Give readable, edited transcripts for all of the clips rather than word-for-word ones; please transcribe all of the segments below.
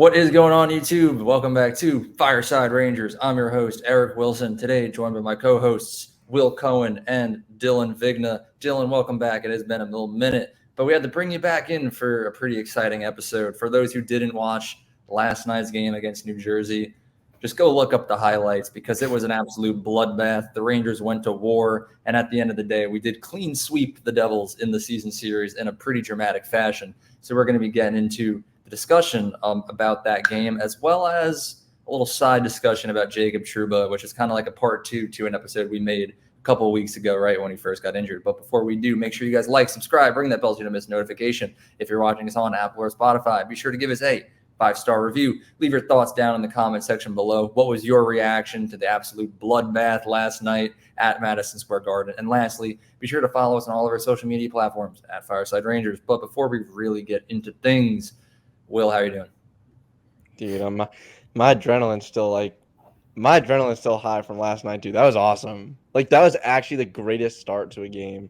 What is going on, YouTube? Welcome back to Fireside Rangers. I'm your host, Eric Wilson. Today, joined by my co-hosts, Will Cohen and Dylan Vigna. Dylan, welcome back. It has been a little minute, but we had to bring you back in for a pretty exciting episode. For those who didn't watch last night's game against New Jersey, just go look up the highlights because it was an absolute bloodbath. The Rangers went to war, and at the end of the day, we did clean sweep the Devils in the season series in a pretty dramatic fashion. So we're going to be getting into the discussion about that game, as well as a little side discussion about Jacob Trouba, which is kind of like a part two to an episode we made a couple of weeks ago, right when he first got injured. But before we do, make sure you guys like, subscribe, ring that bell so you don't miss notification. If you're watching us on Apple or Spotify, be sure to give us a 5-star review. Leave your thoughts down in the comment section below. What was your reaction to the absolute bloodbath last night at Madison Square Garden? And lastly, be sure to follow us on all of our social media platforms at Fireside Rangers. But before we really get into things, Will, how are you doing? Dude, my adrenaline's still high from last night, dude. That was awesome. Like that was actually the greatest start to a game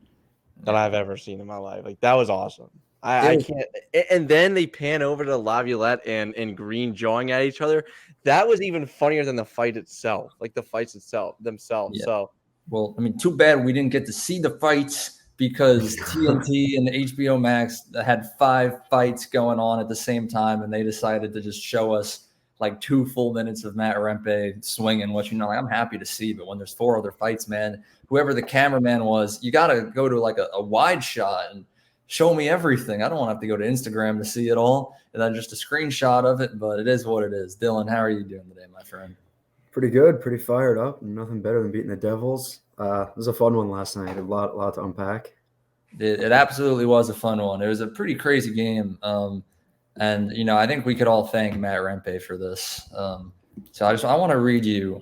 that I've ever seen in my life. Like that was awesome. I can't. And then they pan over to Laviolette and Green jawing at each other. That was even funnier than the fight itself. Like the fights themselves. Yeah. So, well, I mean, too bad we didn't get to see the fights because TNT and HBO Max had 5 fights going on at the same time, and they decided to just show us like 2 full minutes of Matt Rempe swinging, which, like, I'm happy to see. But when there's 4 other fights, man, whoever the cameraman was, you got to go to like a wide shot and show me everything. I don't want to have to go to Instagram to see it all and then just a screenshot of it, but it is what it is. Dylan, how are you doing today, my friend? Pretty good, pretty fired up. Nothing better than beating the Devils. It was a fun one last night. A lot to unpack. It absolutely was a fun one. It was a pretty crazy game. And I think we could all thank Matt Rempe for this. So I want to read you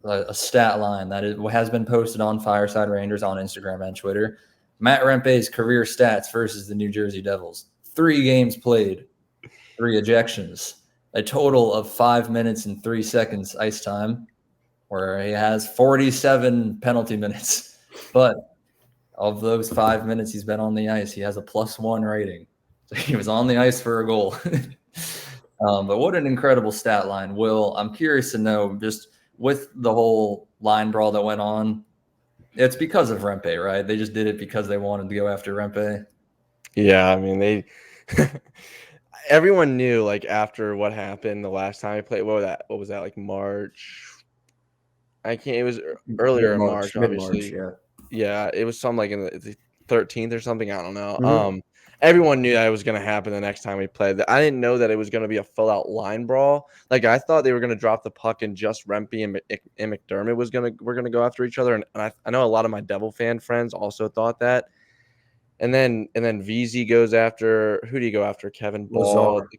a stat line that has been posted on Fireside Rangers on Instagram and Twitter. Matt Rempe's career stats versus the New Jersey Devils: 3 games played, 3 ejections, a total of 5 minutes and 3 seconds ice time, where he has 47 penalty minutes. But of those 5 minutes he's been on the ice, he has a +1 rating. So he was on the ice for a goal. But what an incredible stat line. Will, I'm curious to know, just with the whole line brawl that went on, it's because of Rempe, right? They just did it because they wanted to go after Rempe. yeah, I mean they. Everyone knew, like, after what happened the last time I played. What was that? Like March? I can't. It was earlier in March, obviously. Yeah. Yeah, it was some like in the 13th or something. I don't know. Mhm. Everyone knew that it was going to happen the next time we played. I didn't know that it was going to be a full out line brawl. Like I thought they were going to drop the puck and just Rempe and McDermott were going to go after each other. And I know a lot of my Devil fan friends also thought that. And then VZ goes after, who do you go after? Kevin Ball. Lazar.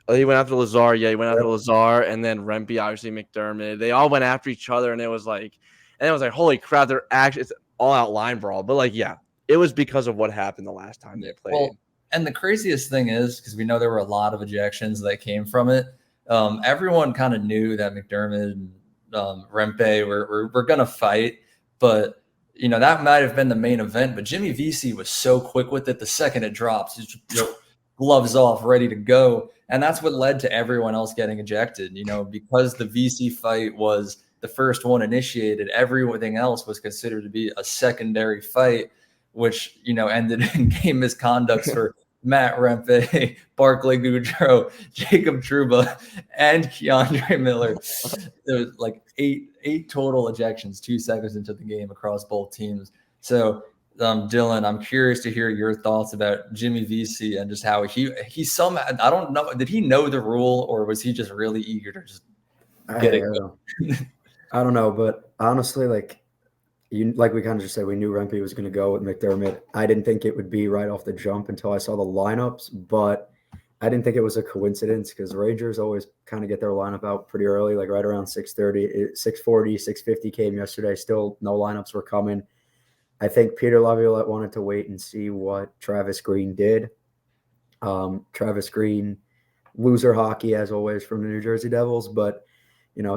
He went after Lazar. Yeah, he went after Lazar, and then Rempe, obviously McDermott. They all went after each other, and it was like, holy crap, they're actually, it's all out line brawl. But like, yeah, it was because of what happened the last time they played. Well, and the craziest thing is, because we know there were a lot of ejections that came from it, everyone kind of knew that McDermott and Rempe were going to fight, but that might have been the main event. But Jimmy VC was so quick with it. The second it drops, he's just, gloves off, ready to go. And that's what led to everyone else getting ejected. Because the VC fight was the first one initiated, everything else was considered to be a secondary fight, which, ended in game misconducts for Matt Rempe, Barclay Goudreau, Jacob Trouba, and Keandre Miller. There was like eight total ejections 2 seconds into the game across both teams. So, Dylan, I'm curious to hear your thoughts about Jimmy VC and just how he somehow, I don't know, did he know the rule or was he just really eager to just get it going? I don't know, but honestly, like we kind of just said, we knew Rempe was going to go with McDermott. I didn't think it would be right off the jump until I saw the lineups, but I didn't think it was a coincidence because the Rangers always kind of get their lineup out pretty early, like right around 6:30, 6:40, 6:50 came yesterday. Still no lineups were coming. I think Peter Laviolette wanted to wait and see what Travis Green did. Travis Green, loser hockey as always from the New Jersey Devils, but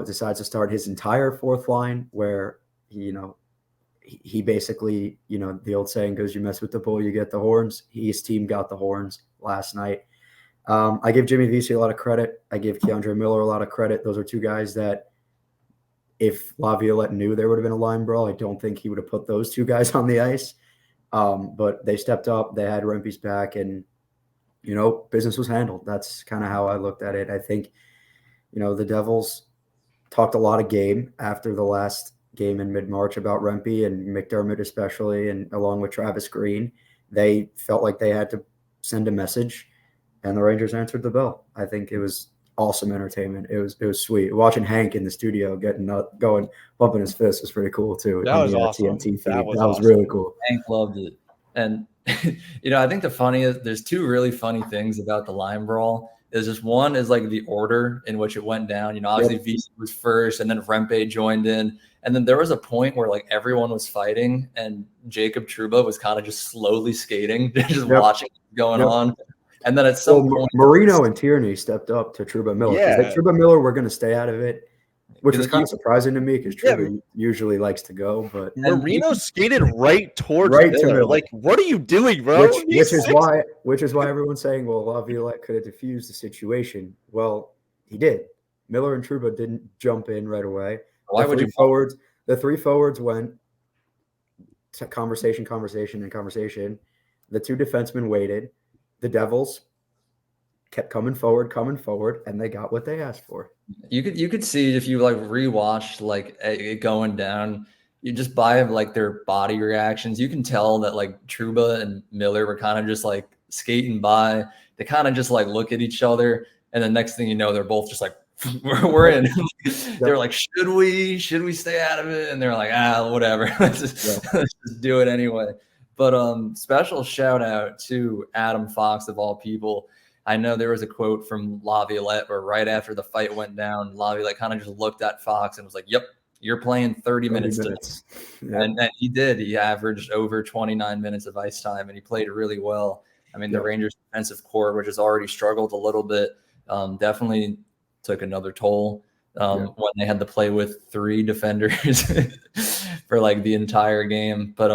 decides to start his entire fourth line where he basically, the old saying goes, you mess with the bull, you get the horns. His team got the horns last night. I give Jimmy Vesey a lot of credit. I give Keandre Miller a lot of credit. Those are two guys that if Laviolette knew there would have been a line brawl, I don't think he would have put those two guys on the ice. But they stepped up. They had Rempe's back, and, business was handled. That's kind of how I looked at it. I think, the Devils talked a lot of game after the last game in mid-March about Rempe and McDermott especially, and along with Travis Green. They felt like they had to send a message, and the Rangers answered the bell. I think it was awesome entertainment. It was sweet. Watching Hank in the studio going, bumping his fist was pretty cool too. That was awesome. TNT feed. That was awesome. Really cool. Hank loved it. And, I think the funniest, there's two really funny things about the line brawl. Is just one is like the order in which it went down. Obviously Vesey was first, and then Rempe joined in. And then there was a point where like everyone was fighting, and Jacob Trouba was kind of just slowly skating, just watching what's going on. And then at some point, Marino and Tierney stepped up to Trouba Miller. Yeah. Trouba Miller were going to stay out of it, which was kind of surprising to me because Trouba usually likes to go. But Marino skated right towards Miller. Like, what are you doing, bro? Which is why everyone's saying, well, Laviolette could have diffused the situation. Well, he did. Miller and Trouba didn't jump in right away. Why would you? The three forwards went to conversation. The two defensemen waited. The Devils kept coming forward, and they got what they asked for. You could see if you like rewatch like it going down, you just by like their body reactions, you can tell that like Trouba and Miller were kind of just like skating by. They kind of just like look at each other, and the next thing you know, they're both just like, we're in. They're like, should we stay out of it? And they're like, whatever. let's just do it anyway. But special shout out to Adam Fox of all people. I know there was a quote from Laviolette where right after the fight went down, Laviolette kind of just looked at Fox and was like, "Yep, you're playing 30 minutes today." Yep. And he did. He averaged over 29 minutes of ice time, and he played really well. I mean, the Rangers defensive core, which has already struggled a little bit, definitely took another toll when they had to play with 3 defenders for like the entire game. But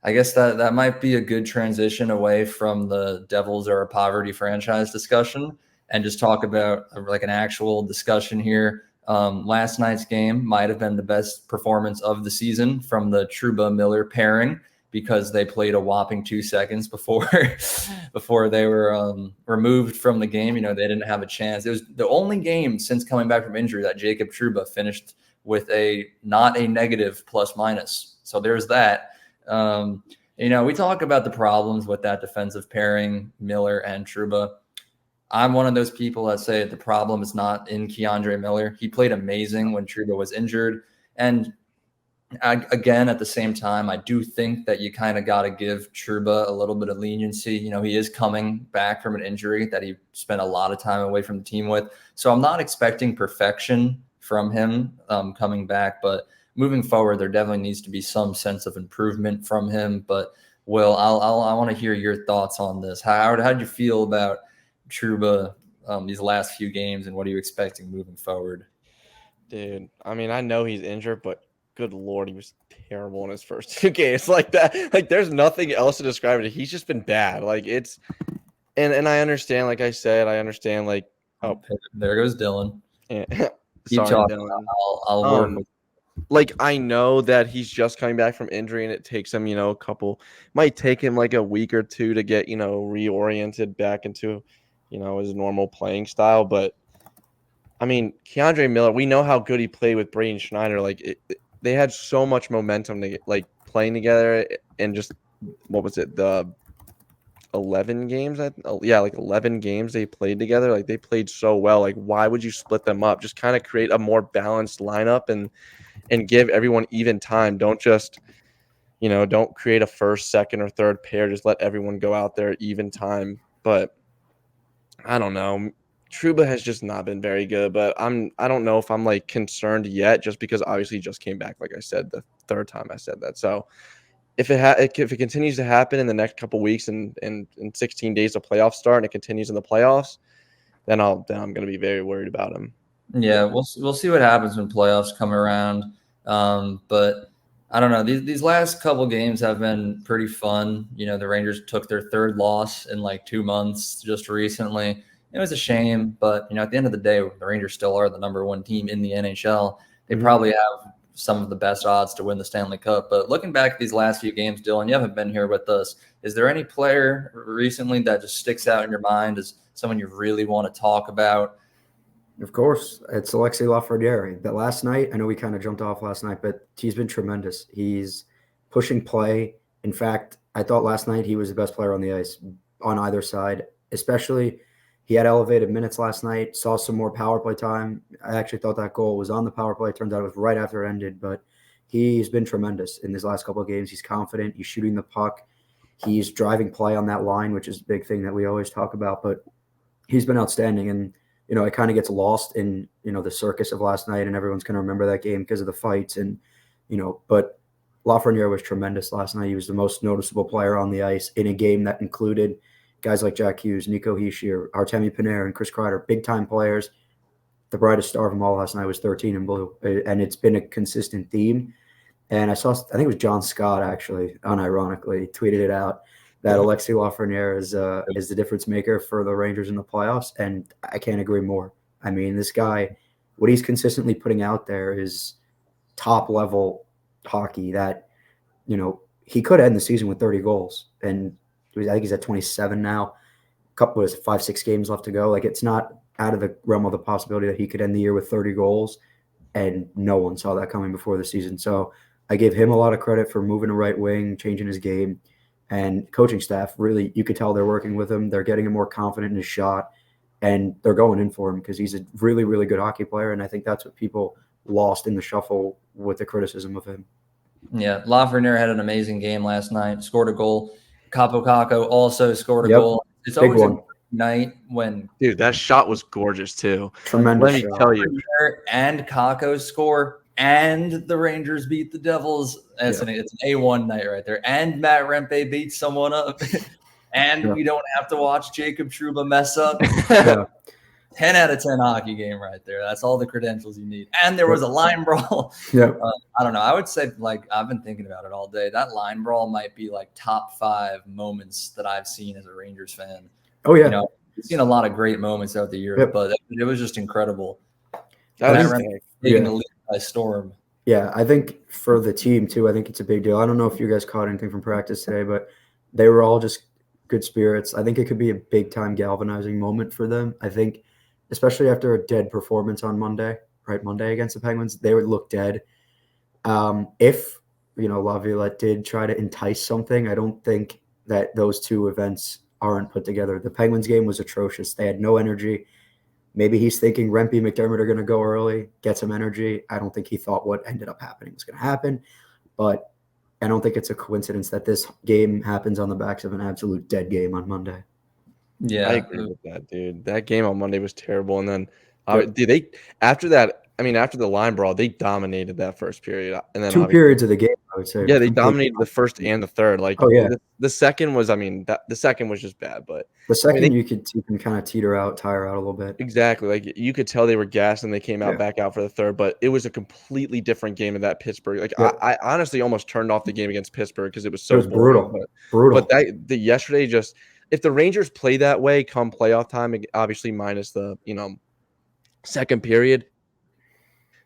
I guess that might be a good transition away from the Devils are a poverty franchise discussion and just talk about like an actual discussion here. Last night's game might have been the best performance of the season from the Trouba Miller pairing because they played a whopping 2 seconds before they were removed from the game. They didn't have a chance. It was the only game since coming back from injury that Jacob Trouba finished with not a negative plus minus. So there's that. We talk about the problems with that defensive pairing, Miller and Trouba. I'm one of those people that say the problem is not in Keandre Miller. He played amazing when Trouba was injured. And again, at the same time, I do think that you kind of got to give Trouba a little bit of leniency. He is coming back from an injury that he spent a lot of time away from the team with. So I'm not expecting perfection from him coming back, but moving forward, there definitely needs to be some sense of improvement from him. But Will, I want to hear your thoughts on this. How did you feel about Trouba these last few games, and what are you expecting moving forward? Dude, I mean, I know he's injured, but good Lord, he was terrible in his first 2 games like that. Like, there's nothing else to describe it. He's just been bad. Like, it's and I understand. Like I said, I understand. Like, there goes Dylan. Yeah. Keep talking. Dylan. I'll work with. Like, I know that he's just coming back from injury, and it takes him, might take him like a week or 2 to get, reoriented back into, his normal playing style. But I mean, Keandre Miller, we know how good he played with Braden Schneider. Like, they had so much momentum to like playing together, and just what was it, the 11 games? Like 11 games they played together. Like, they played so well. Like, why would you split them up? Just kind of create a more balanced lineup and give everyone even time. Don't just, don't create a first, second, or third pair. Just let everyone go out there even time. But I don't know. Trouba has just not been very good, but I don't know if I'm like concerned yet, just because obviously he just came back, like I said, the 3rd time I said that. So if it continues to happen in the next couple weeks and in 16 days of playoffs start, and it continues in the playoffs, then I'm going to be very worried about him. Yeah, we'll see what happens when playoffs come around. But I don't know. These last couple games have been pretty fun. The Rangers took their third loss in like 2 months just recently. It was a shame, but at the end of the day, the Rangers still are the number one team in the NHL. They probably have some of the best odds to win the Stanley Cup. But looking back at these last few games, Dylan, you haven't been here with us. Is there any player recently that just sticks out in your mind as someone you really want to talk about? Of course, it's Alexis Lafreniere. But last night, I know we kind of jumped off last night, but he's been tremendous. He's pushing play. In fact, I thought last night he was the best player on the ice on either side, especially he had elevated minutes last night, saw some more power play time. I actually thought that goal was on the power play. Turns out it was right after it ended, but he's been tremendous in these last couple of games. He's confident. He's shooting the puck. He's driving play on that line, which is a big thing that we always talk about, but he's been outstanding. And it kind of gets lost in, the circus of last night, and everyone's going to remember that game because of the fights. And, but Lafreniere was tremendous last night. He was the most noticeable player on the ice in a game that included guys like Jack Hughes, Nico Hischier, Artemi Panarin, and Chris Kreider, big-time players. The brightest star of them all last night was 13 in blue, and it's been a consistent theme. And I think it was John Scott, actually, unironically, tweeted it out, that Alexis Lafreniere is the difference maker for the Rangers in the playoffs, and I can't agree more. I mean, this guy, what he's consistently putting out there is top-level hockey that, he could end the season with 30 goals, and I think he's at 27 now. Couple of 5-6 games left to go. Like, it's not out of the realm of the possibility that he could end the year with 30 goals, and no one saw that coming before the season. So I give him a lot of credit for moving to right wing, changing his game. And coaching staff, really, you could tell they're working with him. They're getting him more confident in his shot, and they're going in for him because he's a really, really good hockey player. And I think that's what people lost in the shuffle with the criticism of him. Yeah, Lafreniere had an amazing game last night, scored a goal. Capo Caco also scored a goal. It's always a night when – dude, that shot was gorgeous too. Tremendous Let me tell you. And Caco score – and the Rangers beat the Devils. It's an A1 night right there. And Matt Rempe beats someone up. And we don't have to watch Jacob Trouba mess up. 10 out of 10 hockey game right there. That's all the credentials you need. And there was a line brawl. I don't know. I would say, I've been thinking about it all day. That line brawl might be top 5 moments that I've seen as a Rangers fan. Oh, yeah. We've seen a lot of great moments throughout the year, but it was just incredible. That is taking the lead by storm. Yeah, I think for the team too, I think it's a big deal. I don't know if you guys caught anything from practice today, but they were all just good spirits. I think it could be a big time galvanizing moment for them. I think, especially after a dead performance on Monday against the Penguins, they would look dead. If Laviolette did try to entice something, I don't think that those two events aren't put together. The Penguins game was atrocious. They had no energy. Maybe he's thinking Rempe, McDermott are going to go early, get some energy. I don't think he thought what ended up happening was going to happen. But I don't think it's a coincidence that this game happens on the backs of an absolute dead game on Monday. Yeah. I agree with that, dude. That game on Monday was terrible. And then after the line brawl, they dominated that first period. And then 2 periods of the game, I would say. Yeah, they dominated the first and the third. The second was, the second was just bad. But the second you can kind of tire out a little bit. Exactly. You could tell they were gassed and they came back out for the third. But it was a completely different game in that Pittsburgh. I honestly almost turned off the game against Pittsburgh because it was so brutal. But the yesterday just – if the Rangers play that way come playoff time, obviously minus the second period,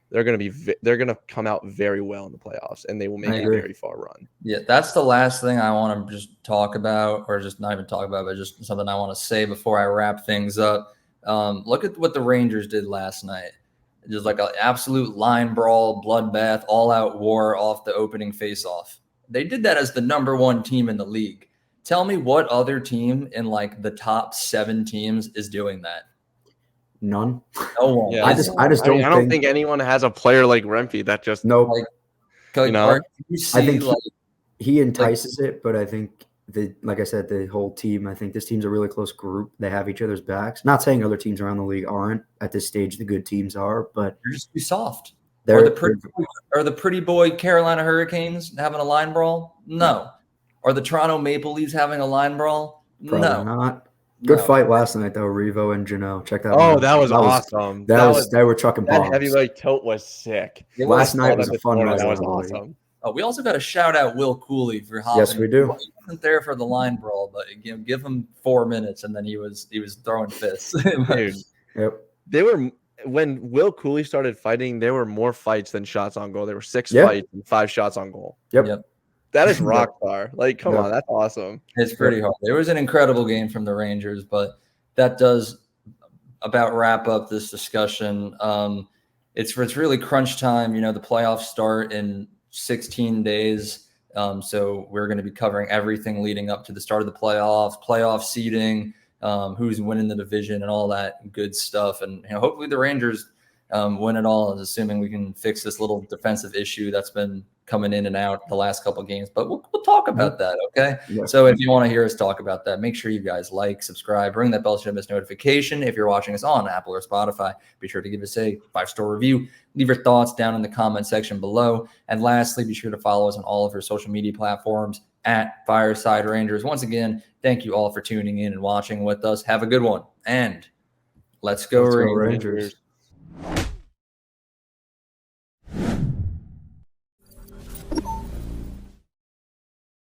they're going to come out very well in the playoffs, and they will make a very far run. Yeah, that's the last thing I want to just talk about, or just not even talk about, but just something I want to say before I wrap things up. Look at what the Rangers did last night. Just an absolute line brawl, bloodbath, all-out war off the opening faceoff. They did that as the number 1 team in the league. Tell me what other team in the top 7 teams is doing that. None. No one. Yeah, I don't think anyone has a player like Rempe that just I think he entices it, but I think like I said, the whole team. I think this team's a really close group. They have each other's backs. Not saying other teams around the league aren't at this stage. The good teams are, but they're just too soft. Are the pretty boy Carolina Hurricanes having a line brawl? No. Are the Toronto Maple Leafs having a line brawl? Probably not. Good fight last night, though, Revo and Janelle. Check that out. Oh, that was awesome. They were chucking bombs. That heavyweight tilt was sick. Last night was a fun night. That was awesome. We also got to shout out Will Cooley for hopping. Yes, we do. He wasn't there for the line brawl, but give him 4 minutes, and then he was throwing fists. Dude, Yep. When Will Cooley started fighting, there were more fights than shots on goal. There were 6 Yeah. fights and 5 shots on goal. Yep. That is rock star. Like, come Yep. on, that's awesome. It's pretty hard. It was an incredible game from the Rangers, but that does about wrap up this discussion. It's really crunch time. You know, the playoffs start in 16 days. So we're going to be covering everything leading up to the start of the playoff seeding, who's winning the division and all that good stuff. And hopefully the Rangers win it all, assuming we can fix this little defensive issue that's been coming in and out the last couple of games. But we'll talk about that, okay? Yeah. So if you want to hear us talk about that, make sure you guys like, subscribe, ring that bell so you don't miss notification. If you're watching us on Apple or Spotify, be sure to give us a 5-star review. Leave your thoughts down in the comment section below. And lastly, be sure to follow us on all of our social media platforms at Fireside Rangers. Once again, thank you all for tuning in and watching with us. Have a good one. And let's go Let's go Rangers. Rangers.